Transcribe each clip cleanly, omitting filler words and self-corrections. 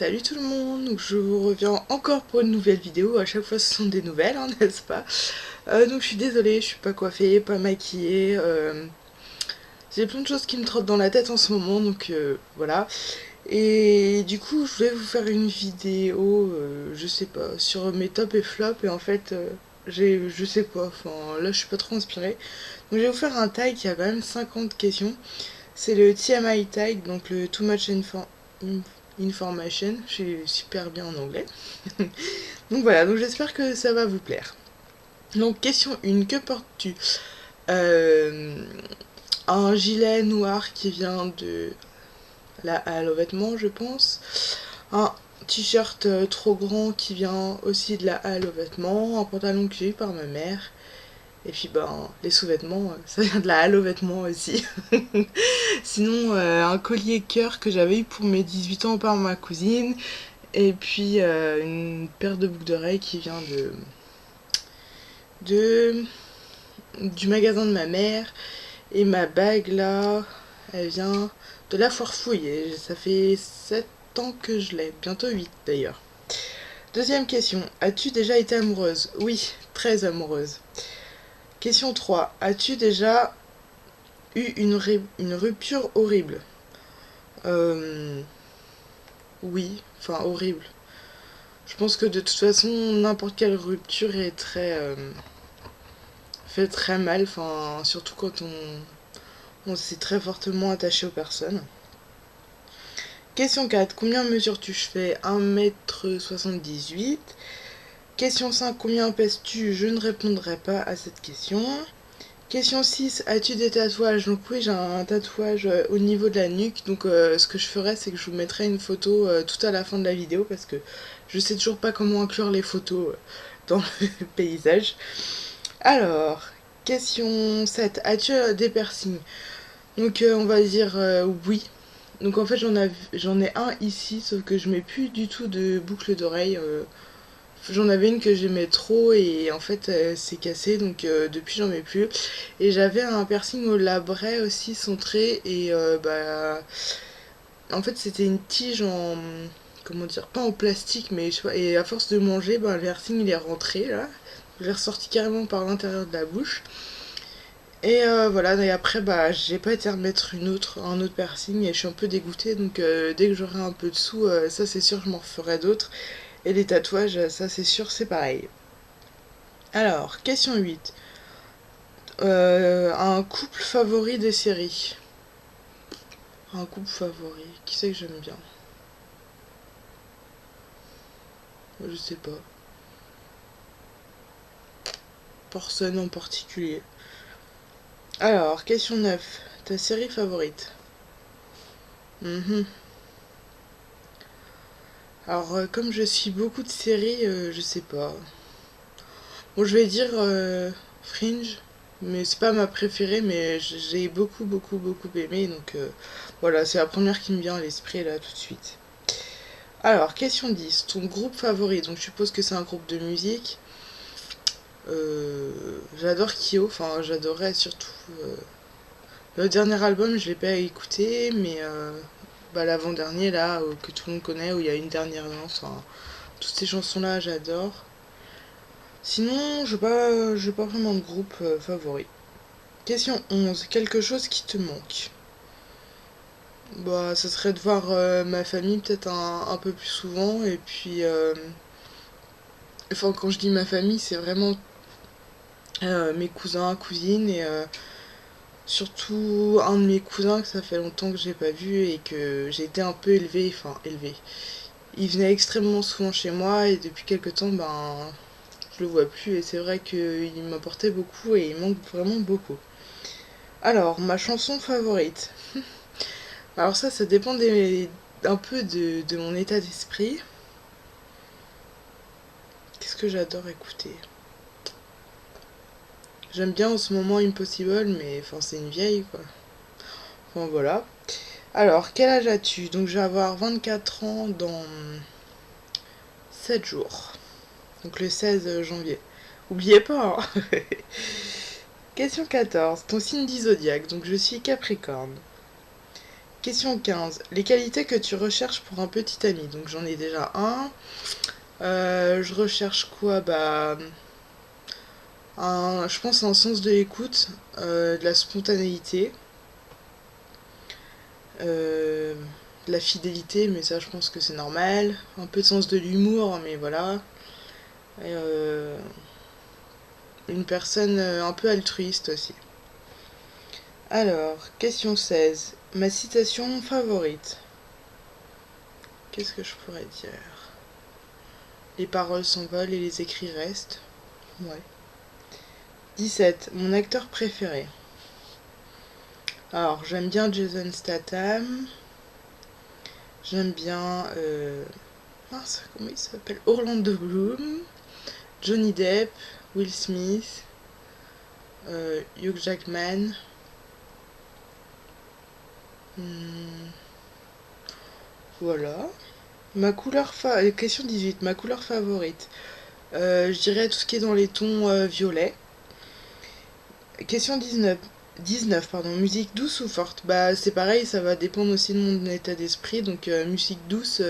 Salut tout le monde, donc je vous reviens encore pour une nouvelle vidéo, à chaque fois ce sont des nouvelles, hein, n'est-ce pas. Donc je suis désolée, je suis pas coiffée, pas maquillée, j'ai plein de choses qui me trottent dans la tête en ce moment, donc voilà. Et du coup je voulais vous faire une vidéo, je sais pas, sur mes tops et flops, et en fait je sais pas, enfin là je suis pas trop inspirée. Donc je vais vous faire un tag qui a quand même 50 questions, c'est le TMI tag, donc le Too Much Information, je suis super bien en anglais. Donc voilà, donc j'espère que ça va vous plaire. Donc question 1, que portes-tu? Euh, un gilet noir qui vient de la halle aux vêtements, je pense. Un t-shirt trop grand qui vient aussi de la halle aux vêtements. Un pantalon que j'ai eu par ma mère. Et puis ben, les sous-vêtements, ça vient de la halle aux vêtements aussi. Sinon, un collier cœur que j'avais eu pour mes 18 ans par ma cousine. Et puis une paire de boucles d'oreilles qui vient de du magasin de ma mère. Et ma bague là, elle vient de la foire fouille. Et ça fait 7 ans que je l'ai, bientôt 8 d'ailleurs. Deuxième question, as-tu déjà été amoureuse? Oui, très amoureuse. Question 3, as-tu déjà eu une rupture horrible? Oui, enfin horrible. Je pense que de toute façon, n'importe quelle rupture est fait très mal, enfin, surtout quand on s'est très fortement attaché aux personnes. Question 4, combien mesures-tu? Je fais 1m78. Question 5, combien pèses-tu? Je ne répondrai pas à cette question. Question 6, as-tu des tatouages? Donc oui, j'ai un tatouage au niveau de la nuque, donc ce que je ferai, c'est que je vous mettrai une photo tout à la fin de la vidéo, parce que je sais toujours pas comment inclure les photos dans le paysage. Alors, question 7, as-tu des piercings? Donc on va dire oui. Donc en fait j'en ai un ici, sauf que je mets plus du tout de boucle d'oreille. J'en avais une que j'aimais trop et en fait c'est cassé, donc depuis j'en mets plus. Et j'avais un piercing au labret aussi centré, et bah en fait c'était une tige en, comment dire, pas en plastique, mais je sais pas, et à force de manger, bah, le piercing il est rentré là. Je l'ai ressorti carrément par l'intérieur de la bouche. Et voilà, et après, bah, j'ai pas été remettre un autre piercing et je suis un peu dégoûtée. Donc, dès que j'aurai un peu de sous, ça c'est sûr, je m'en referai d'autres. Et les tatouages, ça c'est sûr, c'est pareil. Alors, question 8. Un couple favori des séries. Un couple favori. Qui c'est que j'aime bien? Je sais pas. Personne en particulier. Alors, question 9. Ta série favorite? Mhm. Alors, comme je suis beaucoup de séries, je sais pas. Bon, je vais dire Fringe, mais c'est pas ma préférée, mais j'ai beaucoup aimé, donc voilà, c'est la première qui me vient à l'esprit là tout de suite. Alors, question 10, ton groupe favori? Donc je suppose que c'est un groupe de musique. J'adore Kyo, enfin j'adorais surtout le dernier album, je l'ai pas écouté, mais bah, l'avant-dernier là, que tout le monde connaît, où il y a une dernière danse, enfin, toutes ces chansons là j'adore. Sinon, j'ai pas vraiment de groupe favori. Question 11. Quelque chose qui te manque? Bah, ça serait de voir ma famille peut-être un peu plus souvent. Et puis, enfin, quand je dis ma famille, c'est vraiment mes cousins, cousines. Et surtout un de mes cousins que ça fait longtemps que j'ai pas vu et que j'ai été un peu élevée. Enfin, élevée. Il venait extrêmement souvent chez moi et depuis quelques temps, ben, je le vois plus. Et c'est vrai qu'il m'apportait beaucoup et il manque vraiment beaucoup. Alors, ma chanson favorite. Alors ça dépend un peu de mon état d'esprit. Qu'est-ce que j'adore écouter? J'aime bien en ce moment Impossible, mais enfin c'est une vieille quoi. Enfin voilà. Alors, quel âge as-tu? Donc je vais avoir 24 ans dans 7 jours. Donc le 16 janvier. Oubliez pas, hein. Question 14. Ton signe du zodiaque. Donc je suis Capricorne. Question 15. Les qualités que tu recherches pour un petit ami. Donc j'en ai déjà un. Je recherche quoi? Je pense un sens de l'écoute, de la spontanéité, de la fidélité, mais ça je pense que c'est normal. Un peu de sens de l'humour, mais voilà. Et, une personne un peu altruiste aussi. Alors, question 16. Ma citation favorite. Qu'est-ce que je pourrais dire? Les paroles s'envolent et les écrits restent. Ouais. 17. Mon acteur préféré. Alors, j'aime bien Jason Statham. J'aime bien... mince, comment il s'appelle? Orlando Bloom. Johnny Depp. Will Smith. Hugh Jackman. Voilà. Question 18. Ma couleur favorite. Je dirais tout ce qui est dans les tons violets. Question 19, pardon. Musique douce ou forte? Bah c'est pareil, ça va dépendre aussi de mon état d'esprit. Donc musique douce,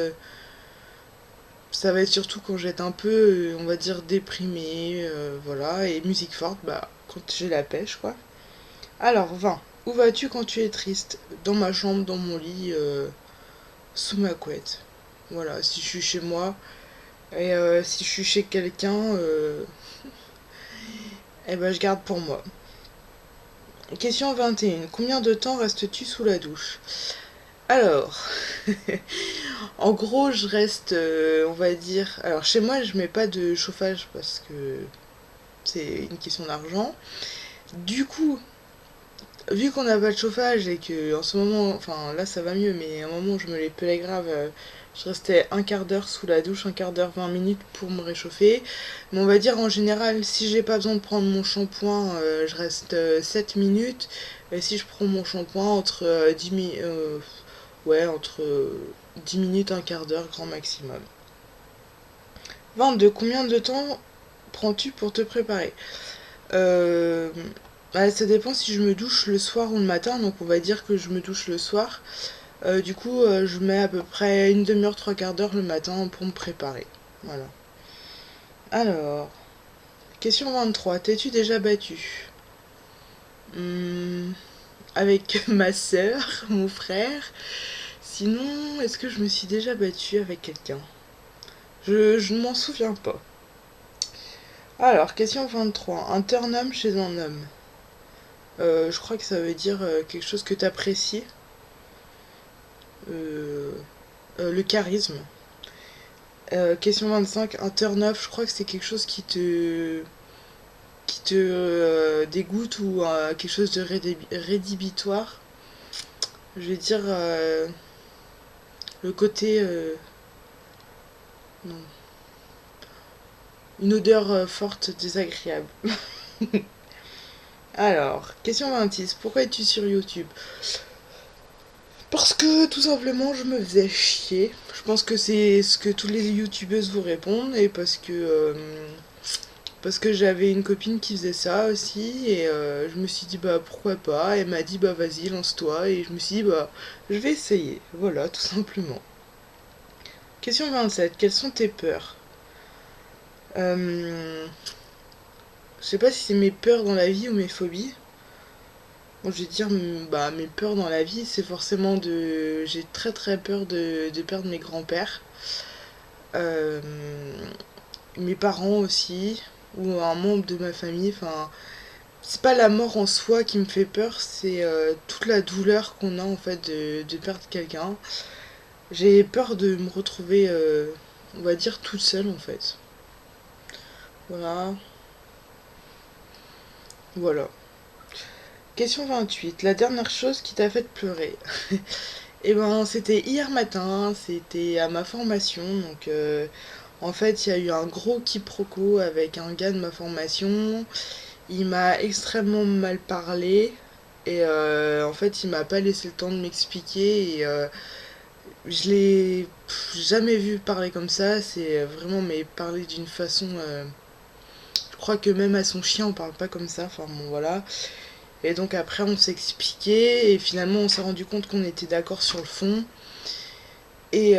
ça va être surtout quand je vais être un peu, on va dire, déprimée. Voilà. Et musique forte, bah quand j'ai la pêche, quoi. Alors, 20. Où vas-tu quand tu es triste? Dans ma chambre, dans mon lit, sous ma couette. Voilà, si je suis chez moi. Et si je suis chez quelqu'un, eh ben je garde pour moi. Question 21. Combien de temps restes-tu sous la douche? Alors, en gros, je reste, on va dire... Alors, chez moi, je mets pas de chauffage parce que c'est une question d'argent. Du coup, vu qu'on n'a pas de chauffage et que en ce moment, enfin là ça va mieux, mais à un moment où je me les pelais grave, je restais un quart d'heure sous la douche, un quart d'heure, 20 minutes pour me réchauffer. Mais on va dire en général, si j'ai pas besoin de prendre mon shampoing, je reste 7 minutes. Et si je prends mon shampoing, entre 10 minutes, un quart d'heure, grand maximum. 22. Combien de temps prends-tu pour te préparer? Ça dépend si je me douche le soir ou le matin, donc on va dire que je me douche le soir. Du coup, je mets à peu près une demi-heure, trois quarts d'heure le matin pour me préparer. Voilà. Alors, question 23. T'es-tu déjà battu? Avec ma sœur, mon frère. Sinon, est-ce que je me suis déjà battue avec quelqu'un? Je ne m'en souviens pas. Alors, question 23. Un turn-on chez un homme. Je crois que ça veut dire quelque chose que t'apprécies. Le charisme. Question 25. Un turn-off, je crois que c'est quelque chose qui te dégoûte ou quelque chose de rédhibitoire. Je vais dire le côté... non. Une odeur forte, désagréable. Alors, question 26. Pourquoi es-tu sur YouTube? Parce que tout simplement je me faisais chier. Je pense que c'est ce que toutes les youtubeuses vous répondent. Et parce que j'avais une copine qui faisait ça aussi. Et je me suis dit bah pourquoi pas. Elle m'a dit bah vas-y lance-toi. Et je me suis dit bah je vais essayer. Voilà tout simplement. Question 27. Quelles sont tes peurs? Je sais pas si c'est mes peurs dans la vie ou mes phobies. Bon, je vais dire, bah, mes peurs dans la vie, c'est forcément de... J'ai très très peur de perdre mes grands-pères. Euh, Mes parents aussi, ou un membre de ma famille. Enfin, c'est pas la mort en soi qui me fait peur, c'est toute la douleur qu'on a en fait de perdre quelqu'un. J'ai peur de me retrouver, on va dire, toute seule en fait. Voilà. Voilà. Question 28. La dernière chose qui t'a fait pleurer. Eh ben, c'était hier matin, c'était à ma formation. Donc, en fait, il y a eu un gros quiproquo avec un gars de ma formation. Il m'a extrêmement mal parlé. Et en fait, il m'a pas laissé le temps de m'expliquer. Et je l'ai jamais vu parler comme ça. C'est vraiment, mais parler d'une façon. Je crois que même à son chien, on parle pas comme ça. Enfin, bon, voilà. Et donc après on s'est expliqué et finalement on s'est rendu compte qu'on était d'accord sur le fond. Et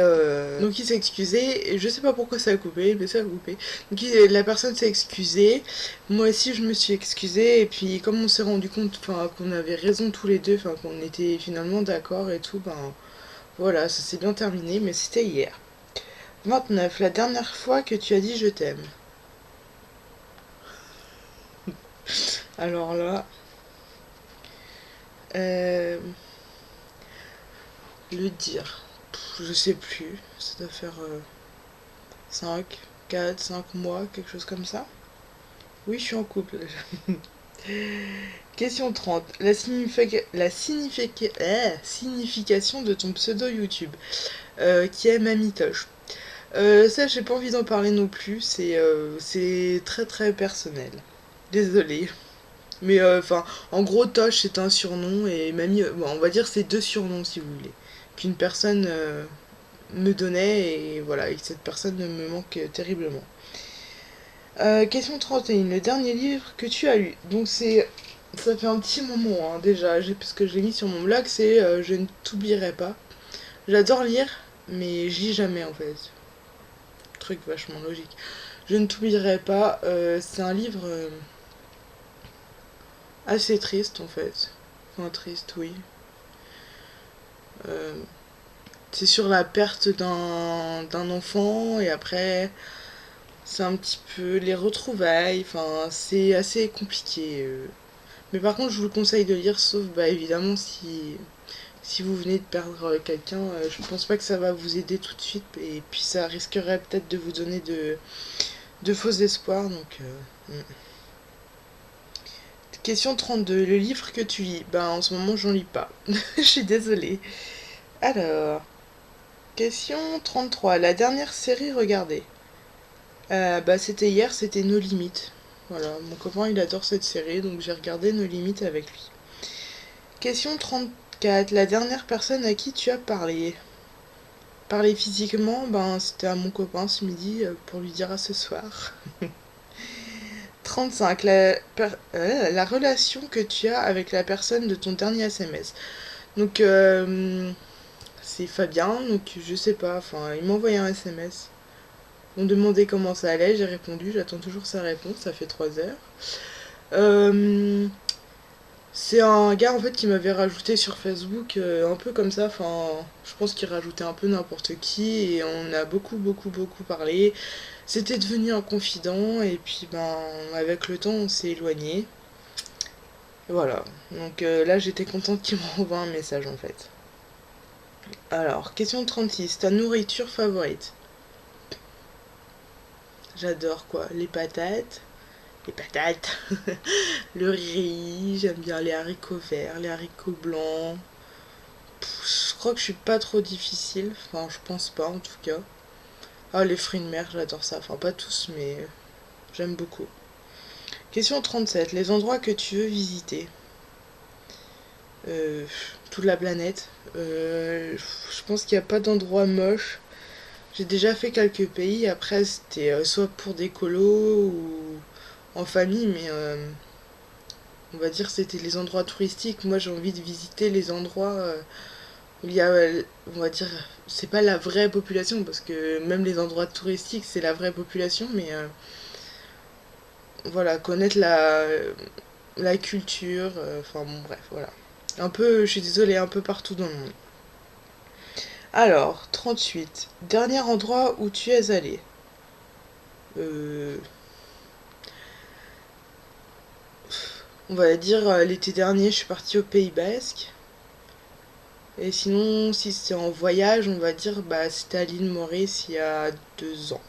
donc il s'est excusé, et je sais pas pourquoi ça a coupé, mais ça a coupé. Donc la personne s'est excusée, moi aussi je me suis excusée, et puis comme on s'est rendu compte qu'on avait raison tous les deux, qu'on était finalement d'accord et tout, voilà, ça s'est bien terminé, mais c'était hier. 29. La dernière fois que tu as dit je t'aime. Alors là, euh, le dire, je sais plus, ça doit faire 5, 4, 5 mois, quelque chose comme ça. Oui, je suis en couple. Question 30. Signification de ton pseudo YouTube, qui est Mamitoche. Ça, j'ai pas envie d'en parler non plus, c'est très très personnel. Désolée. Mais en gros, Tosh c'est un surnom et Mamie, bon, on va dire c'est deux surnoms si vous voulez. Qu'une personne me donnait et voilà, et cette personne me manque terriblement. Question 31. Le dernier livre que tu as lu. Donc c'est... Ça fait un petit moment déjà, parce que je l'ai mis sur mon blog, c'est Je ne t'oublierai pas. J'adore lire, mais je lis jamais en fait. Truc vachement logique. Je ne t'oublierai pas, c'est un livre assez triste en fait. Enfin triste, oui. Euh, c'est sur la perte d'un enfant et après c'est un petit peu les retrouvailles. Enfin c'est assez compliqué. Mais par contre je vous le conseille de lire, sauf évidemment si vous venez de perdre quelqu'un, je pense pas que ça va vous aider tout de suite et puis ça risquerait peut-être de vous donner de faux espoirs. Donc question 32. Le livre que tu lis. En ce moment j'en lis pas. Je suis désolée. Alors, question 33. La dernière série regardée. C'était hier, c'était No Limites. Voilà, mon copain il adore cette série, donc j'ai regardé No Limites avec lui. Question 34. La dernière personne à qui tu as parlé. Parler physiquement, c'était à mon copain ce midi pour lui dire à ce soir. 35. La relation que tu as avec la personne de ton dernier SMS. Donc, c'est Fabien, donc je sais pas, il m'a envoyé un SMS. On me demandait comment ça allait, j'ai répondu, j'attends toujours sa réponse, ça fait 3 heures. C'est un gars en fait qui m'avait rajouté sur Facebook, un peu comme ça, je pense qu'il rajoutait un peu n'importe qui et on a beaucoup beaucoup beaucoup parlé. C'était devenu un confident et puis avec le temps on s'est éloigné. Voilà, donc là j'étais contente qu'il m'envoie un message en fait. Alors, question 36, ta nourriture favorite? J'adore quoi? Les patates, le riz, j'aime bien les haricots verts, les haricots blancs. Je crois que je suis pas trop difficile, je pense pas en tout cas. Ah, les fruits de mer, j'adore ça, pas tous, mais j'aime beaucoup. Question 37, les endroits que tu veux visiter? euh, Toute la planète. Je pense qu'il n'y a pas d'endroit moche. J'ai déjà fait quelques pays, après c'était soit pour des colos ou en famille, mais on va dire que c'était les endroits touristiques. Moi j'ai envie de visiter les endroits où il y a, on va dire, c'est pas la vraie population, parce que même les endroits touristiques c'est la vraie population, mais voilà, connaître la culture, bon bref, voilà. Un peu, je suis désolée, un peu partout dans le monde. Alors, 38. Dernier endroit où tu es allé. Euh, on va dire l'été dernier, je suis partie au Pays Basque. Et sinon, si c'est en voyage, on va dire c'était à l'île Maurice il y a 2 ans.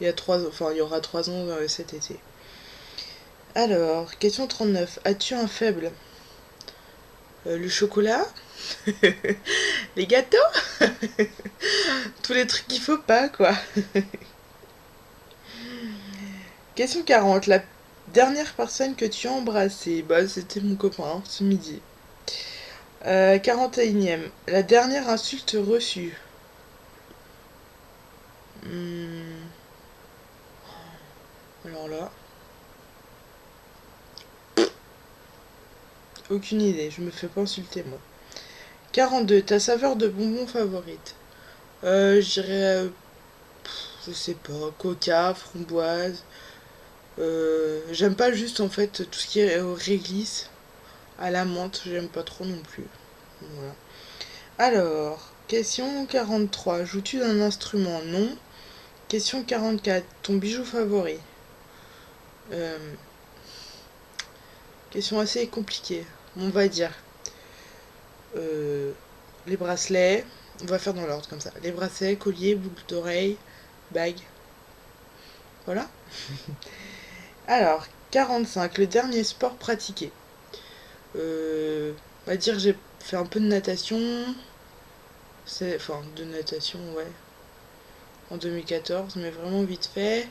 Il y a 3 ans, il y aura 3 ans cet été. Alors, question 39. As-tu un faible? Le chocolat? Les gâteaux? Tous les trucs qu'il faut pas, quoi. Question 40. La dernière personne que tu as embrassée, c'était mon copain, ce midi. 41e. La dernière insulte reçue. Alors là. Aucune idée, je me fais pas insulter moi. 42. Ta saveur de bonbon favorite? Je dirais, je sais pas, coca, framboise. J'aime pas juste en fait tout ce qui est réglisse. À la menthe, j'aime pas trop non plus. Voilà. Alors, question 43. Joues-tu d'un instrument? Non. Question 44. Ton bijou favori? Euh, Question assez compliquée. On va dire. Les bracelets. On va faire dans l'ordre comme ça. Les bracelets, colliers, boucles d'oreilles, bagues. Voilà. Alors, 45. Le dernier sport pratiqué. On va dire j'ai fait un peu de natation. Enfin, de natation, ouais. En 2014, mais vraiment vite fait.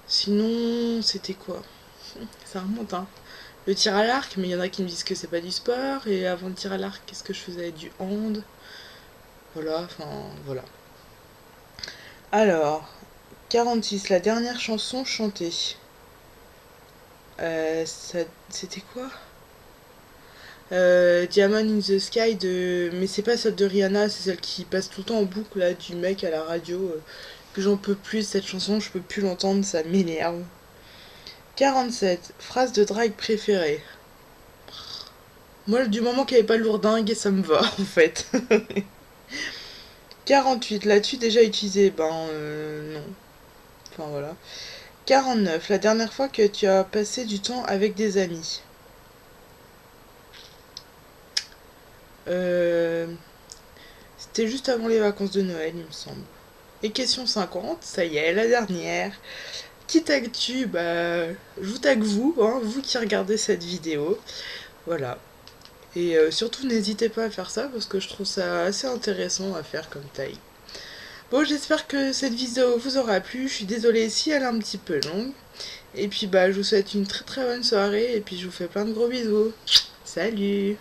Sinon, c'était quoi? Ça remonte, hein. Le tir à l'arc, mais il y en a qui me disent que c'est pas du sport. Et avant le tir à l'arc, qu'est-ce que je faisais? Du hand. Voilà, enfin, voilà. Alors, 46, la dernière chanson chantée. C'était quoi? Diamond in the Sky de... Mais c'est pas celle de Rihanna, c'est celle qui passe tout le temps en boucle, là, du mec à la radio. Que j'en peux plus, cette chanson, je peux plus l'entendre, ça m'énerve. 47, phrase de drague préférée. Moi, du moment qu'il n'y avait pas lourdingue, ça me va, en fait. 48, l'as-tu déjà utilisé? Non. Enfin, voilà. 49, la dernière fois que tu as passé du temps avec des amis. C'était juste avant les vacances de Noël, il me semble. Et question 50, ça y est, la dernière. Qui tag-tu? Je vous tag vous, hein, vous qui regardez cette vidéo. Voilà. Et surtout, n'hésitez pas à faire ça parce que je trouve ça assez intéressant à faire comme tag. Bon, j'espère que cette vidéo vous aura plu. Je suis désolée si elle est un petit peu longue. Et puis, je vous souhaite une très très bonne soirée. Et puis, je vous fais plein de gros bisous. Salut!